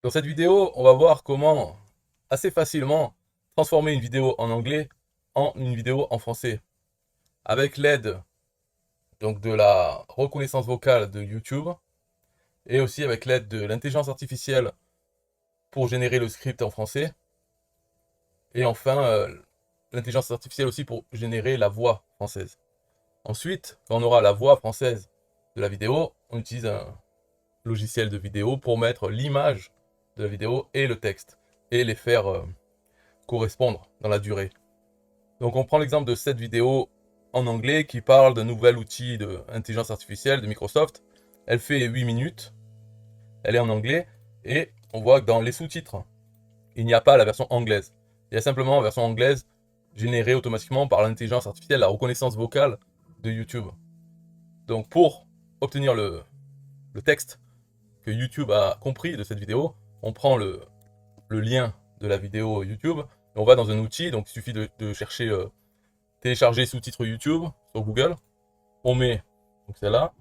Dans cette vidéo, on va voir comment assez facilement transformer une vidéo en anglais en une vidéo en français avec l'aide donc de la reconnaissance vocale de YouTube et aussi avec l'aide de l'intelligence artificielle pour générer le script en français et enfin l'intelligence artificielle aussi pour générer la voix française. Ensuite, quand on aura la voix française de la vidéo, on utilise un logiciel de vidéo pour mettre l'image de la vidéo et le texte et les faire correspondre dans la durée. Donc on prend l'exemple de cette vidéo en anglais qui parle d'un nouvel outil d'intelligence artificielle de Microsoft. Elle fait 8 minutes, elle est en anglais et on voit que dans les sous-titres, il n'y a pas la version anglaise. Il y a simplement la version anglaise générée automatiquement par l'intelligence artificielle, la reconnaissance vocale de YouTube. Donc pour obtenir le texte que YouTube a compris de cette vidéo, on prend le lien de la vidéo YouTube et on va dans un outil, donc il suffit de chercher télécharger sous-titres YouTube sur Google, on met donc celle-là,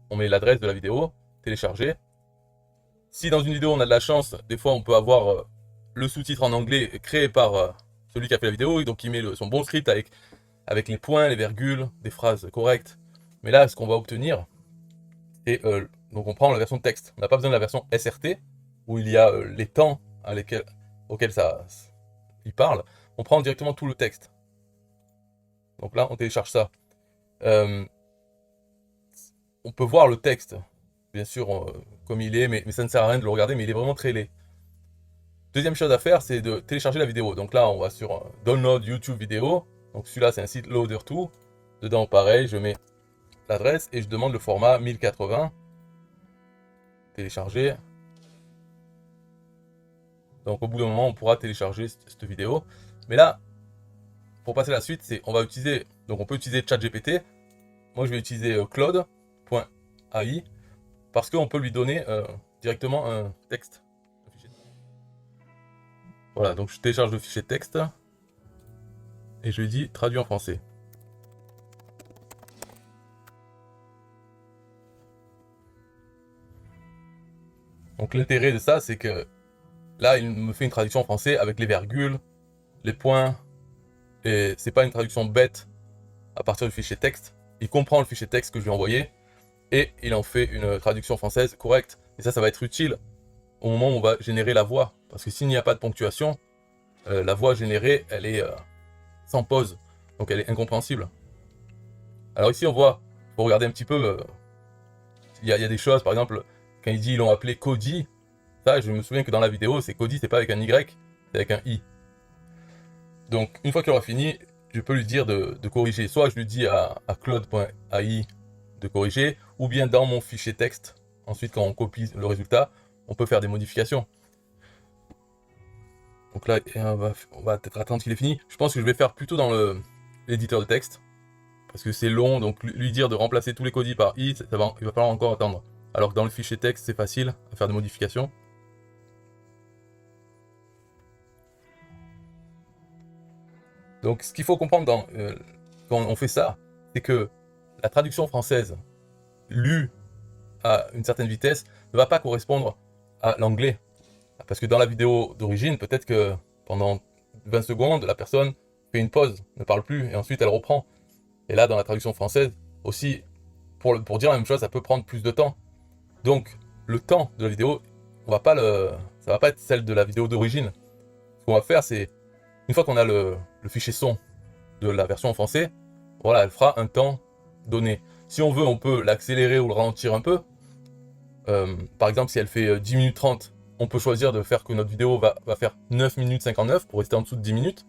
on met l'adresse de la vidéo, télécharger. Si dans une vidéo on a de la chance, des fois on peut avoir le sous-titre en anglais créé par celui qui a fait la vidéo, donc il met son bon script avec les points, les virgules, des phrases correctes. Mais là, ce qu'on va obtenir, c'est donc on prend la version de texte. On n'a pas besoin de la version SRT, où il y a les temps auxquels il parle. On prend directement tout le texte. Donc là, on télécharge ça. Euh, on peut voir le texte, bien sûr, comme il est, mais ça ne sert à rien de le regarder, mais il est vraiment très laid. Deuxième chose à faire, c'est de télécharger la vidéo. Donc là, on va sur Download YouTube vidéo. Donc celui-là, c'est un site Loader2. Dedans, pareil, je mets l'adresse et je demande le format 1080. Télécharger. Donc au bout d'un moment, on pourra télécharger cette vidéo. Mais là, pour passer à la suite, on va utiliser, donc on peut utiliser ChatGPT. Moi, je vais utiliser Claude.ai parce qu'on peut lui donner directement un texte. Voilà, donc je télécharge le fichier texte et je lui dis traduit en français. Donc l'intérêt de ça, c'est que là, il me fait une traduction en français avec les virgules, les points, et c'est pas une traduction bête à partir du fichier texte. Il comprend le fichier texte que je lui ai envoyé et il en fait une traduction française correcte. Et ça va être utile au moment où on va générer la voix. Parce que s'il n'y a pas de ponctuation, la voix générée, elle est sans pause. Donc elle est incompréhensible. Alors ici, on voit, il faut regarder un petit peu, il y a des choses, par exemple, quand il dit ils l'ont appelé Cody, ça, je me souviens que dans la vidéo, c'est Cody, c'est pas avec un Y, c'est avec un I. Donc une fois qu'il aura fini, je peux lui dire de corriger. Soit je lui dis à Claude.ai de corriger, ou bien dans mon fichier texte, ensuite quand on copie le résultat, on peut faire des modifications. Donc là, on va peut-être attendre qu'il ait fini. Je pense que je vais faire plutôt dans l'éditeur de texte, parce que c'est long, donc lui dire de remplacer tous les codis par i, il va falloir encore attendre. Alors que dans le fichier texte, c'est facile à faire des modifications. Donc ce qu'il faut comprendre quand on fait ça, c'est que la traduction française lue à une certaine vitesse ne va pas correspondre à l'anglais. Parce que dans la vidéo d'origine, peut-être que pendant 20 secondes, la personne fait une pause, ne parle plus, et ensuite elle reprend. Et là, dans la traduction française, aussi, pour dire la même chose, ça peut prendre plus de temps. Donc, le temps de la vidéo, ça va pas être celle de la vidéo d'origine. Ce qu'on va faire, c'est, une fois qu'on a le fichier son de la version en français, voilà, elle fera un temps donné. Si on veut, on peut l'accélérer ou le ralentir un peu. Par exemple, si elle fait 10 minutes 30, on peut choisir de faire que notre vidéo va faire 9 minutes 59 pour rester en dessous de 10 minutes.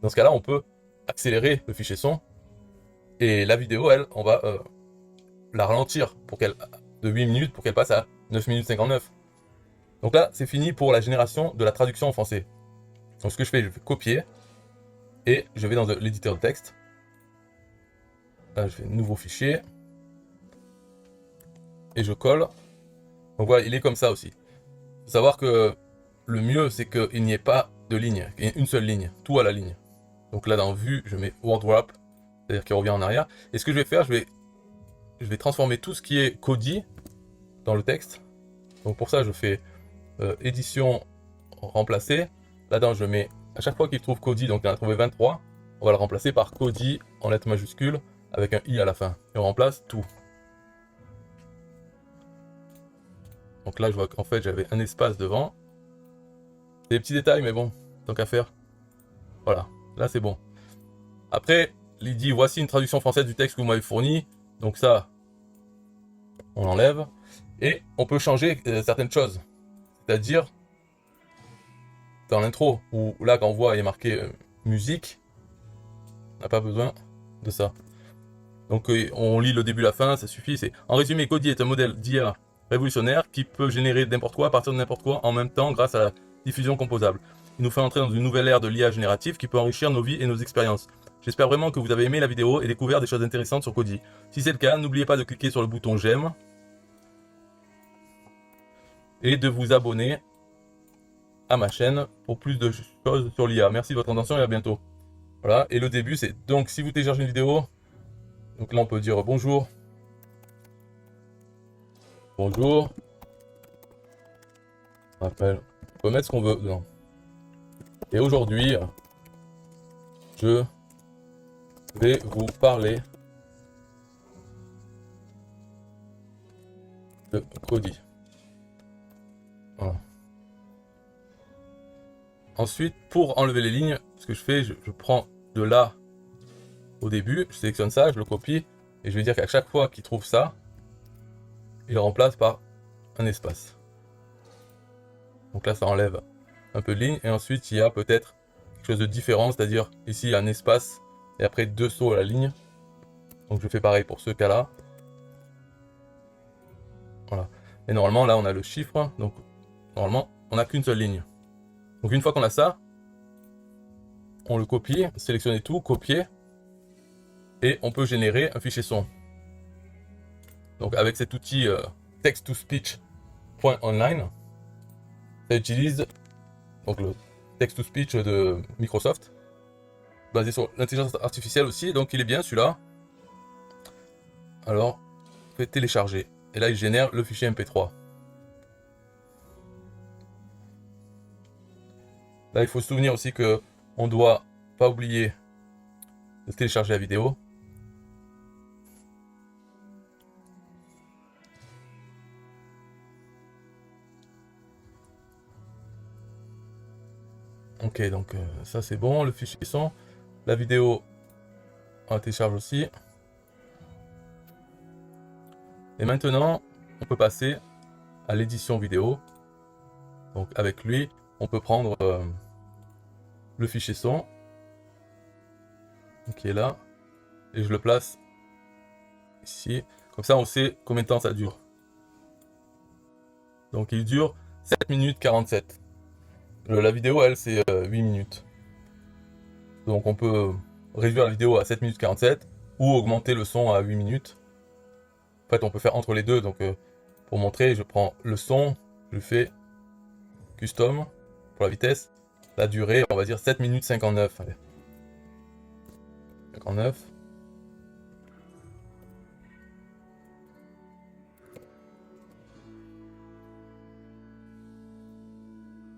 Dans ce cas-là, on peut accélérer le fichier son. Et la vidéo, elle, on va la ralentir de 8 minutes pour qu'elle passe à 9 minutes 59. Donc là, c'est fini pour la génération de la traduction en français. Donc ce que je fais copier et je vais dans l'éditeur de texte. Là, je fais nouveau fichier et je colle. Donc voilà, il est comme ça aussi. Il faut savoir que le mieux, c'est qu'il n'y ait pas de ligne, qu'il y ait une seule ligne, tout à la ligne. Donc là, dans Vue, je mets Word Wrap, c'est-à-dire qu'il revient en arrière. Et ce que je vais faire, je vais transformer tout ce qui est Cody dans le texte. Donc pour ça, je fais édition remplacée. Là-dedans, je mets, à chaque fois qu'il trouve Kodi, donc il en a trouvé 23, on va le remplacer par Kodi en lettres majuscules avec un i à la fin. Et on remplace tout. Donc là, je vois qu'en fait, j'avais un espace devant. C'est des petits détails, mais bon, tant qu'à faire. Voilà, là c'est bon. Après, il dit voici une traduction française du texte que vous m'avez fourni. Donc ça, on l'enlève. Et on peut changer certaines choses. C'est-à-dire, dans l'intro, où là quand on voit il est marqué musique, on n'a pas besoin de ça. Donc on lit le début, la fin, ça suffit. C'est en résumé, Kodi est un modèle d'IA révolutionnaire qui peut générer n'importe quoi à partir de n'importe quoi en même temps grâce à la diffusion composable. Il nous fait entrer dans une nouvelle ère de l'IA générative qui peut enrichir nos vies et nos expériences. J'espère vraiment que vous avez aimé la vidéo et découvert des choses intéressantes sur Kodi. Si c'est le cas, n'oubliez pas de cliquer sur le bouton j'aime et de vous abonner à ma chaîne pour plus de choses sur l'IA. Merci de votre attention et à bientôt. Voilà, et le début c'est donc si vous téléchargez une vidéo, donc là on peut dire bonjour. Bonjour. Rappel. On peut mettre ce qu'on veut dedans. Et aujourd'hui, je vais vous parler de Kodi. Voilà. Ensuite, pour enlever les lignes, ce que je fais, je prends de là au début, je sélectionne ça, je le copie, et je vais dire qu'à chaque fois qu'il trouve ça, il le remplace par un espace. Donc là, ça enlève un peu de ligne, et ensuite, il y a peut-être quelque chose de différent, c'est-à-dire ici, il y a un espace, et après deux sauts à la ligne. Donc je fais pareil pour ce cas-là. Voilà. Et normalement, là, on a le chiffre, donc normalement, on n'a qu'une seule ligne. Donc une fois qu'on a ça, on le copie, sélectionner tout, copier, et on peut générer un fichier son. Donc avec cet outil text-to-speech.online, ça utilise donc le text-to-speech de Microsoft, basé sur l'intelligence artificielle aussi, donc il est bien celui-là. Alors, vous faites télécharger, et là il génère le fichier MP3. Là, il faut se souvenir aussi que on doit pas oublier de télécharger la vidéo. Ok, donc ça c'est bon, le fichier son. La vidéo, on la télécharge aussi. Et maintenant, on peut passer à l'édition vidéo. Donc avec lui, on peut prendre le fichier son qui est là, et je le place ici. Comme ça, on sait combien de temps ça dure. Donc il dure 7 minutes 47. La vidéo, elle, c'est 8 minutes. Donc on peut réduire la vidéo à 7 minutes 47 ou augmenter le son à 8 minutes. En fait, on peut faire entre les deux. Donc pour montrer, je prends le son, je fais custom pour la vitesse. La durée, on va dire 7 minutes 59. Allez. 59.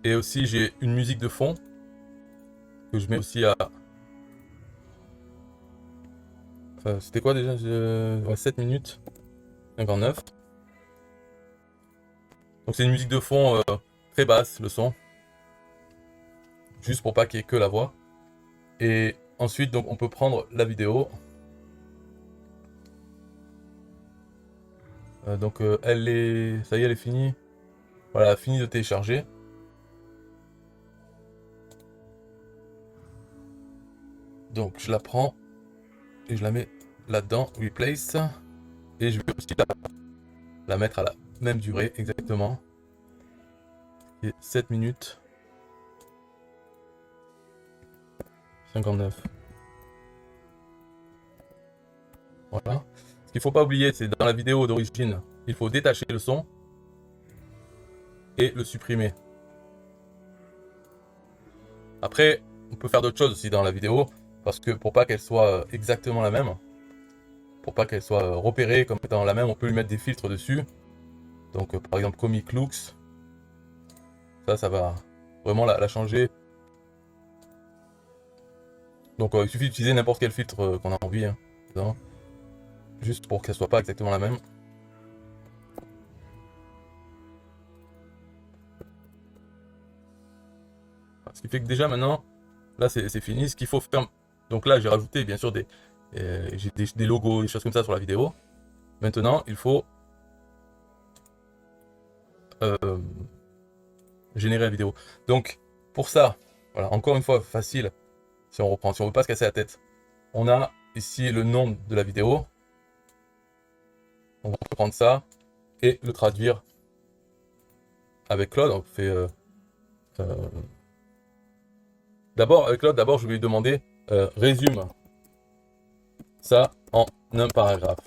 Et aussi, j'ai une musique de fond que je mets aussi à... Enfin, c'était quoi déjà? 7 minutes 59. Donc c'est une musique de fond très basse, le son. Juste pour pas qu'il y ait que la voix. Et ensuite, donc, on peut prendre la vidéo. Donc elle est... Ça y est, elle est finie. Voilà, fini de télécharger. Donc je la prends et je la mets là-dedans, replace. Et je vais aussi la mettre à la même durée exactement. Et 7 minutes 59. Voilà. Ce qu'il ne faut pas oublier, c'est dans la vidéo d'origine, il faut détacher le son et le supprimer. Après, on peut faire d'autres choses aussi dans la vidéo, parce que pour pas qu'elle soit exactement la même, pour pas qu'elle soit repérée comme étant la même, on peut lui mettre des filtres dessus. Donc par exemple Comic Looks. Ça va vraiment la changer. Donc il suffit d'utiliser n'importe quel filtre qu'on a envie, hein, dedans, juste pour qu'elle soit pas exactement la même. Ce qui fait que déjà maintenant, là c'est fini. Ce qu'il faut faire, donc là j'ai rajouté bien sûr j'ai des logos, des choses comme ça sur la vidéo. Maintenant il faut euh, générer la vidéo. Donc pour ça, voilà, encore une fois facile. Si on reprend, si on veut pas se casser la tête, on a ici le nom de la vidéo. On va prendre ça et le traduire avec Claude. On fait euh, d'abord avec Claude. D'abord, je vais lui demander résume ça en un paragraphe.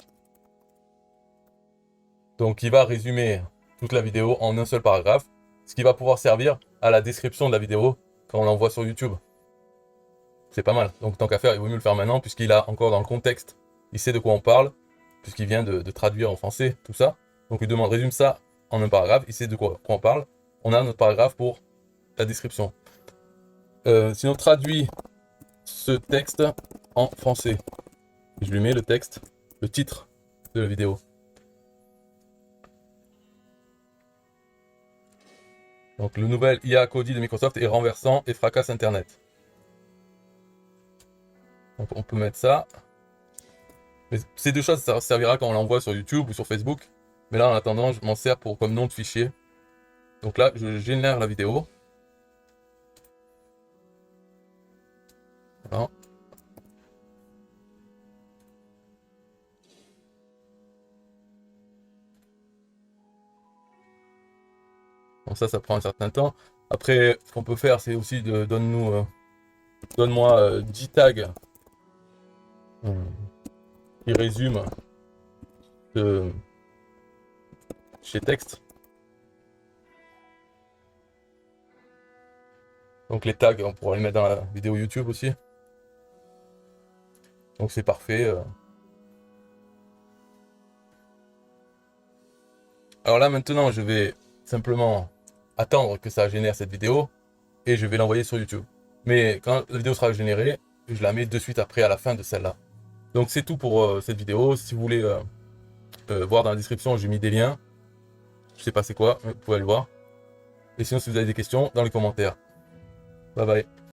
Donc, il va résumer toute la vidéo en un seul paragraphe, ce qui va pouvoir servir à la description de la vidéo quand on l'envoie sur YouTube. C'est pas mal. Donc, tant qu'à faire, il vaut mieux le faire maintenant, puisqu'il a encore dans le contexte, il sait de quoi on parle, puisqu'il vient de traduire en français, tout ça. Donc, il demande résume ça en un paragraphe, il sait de quoi on parle. On a notre paragraphe pour la description. Sinon, traduit ce texte en français. Je lui mets le texte, le titre de la vidéo. Donc le nouvel IA Kodi de Microsoft est renversant et fracasse Internet. Donc on peut mettre ça. Mais ces deux choses, ça servira quand on l'envoie sur YouTube ou sur Facebook. Mais là, en attendant, je m'en sers comme nom de fichier. Donc là, je génère la vidéo. Voilà. Bon, ça prend un certain temps. Après, ce qu'on peut faire, c'est aussi de donne-moi 10 tags qui résument chez texte. Donc les tags, on pourra les mettre dans la vidéo YouTube aussi. Donc c'est parfait. Alors là maintenant, je vais simplement attendre que ça génère cette vidéo et je vais l'envoyer sur YouTube. Mais quand la vidéo sera générée, je la mets de suite après à la fin de celle-là. Donc c'est tout pour cette vidéo. Si vous voulez voir dans la description, j'ai mis des liens. Je sais pas c'est quoi, mais vous pouvez aller voir. Et sinon, si vous avez des questions, dans les commentaires. Bye bye.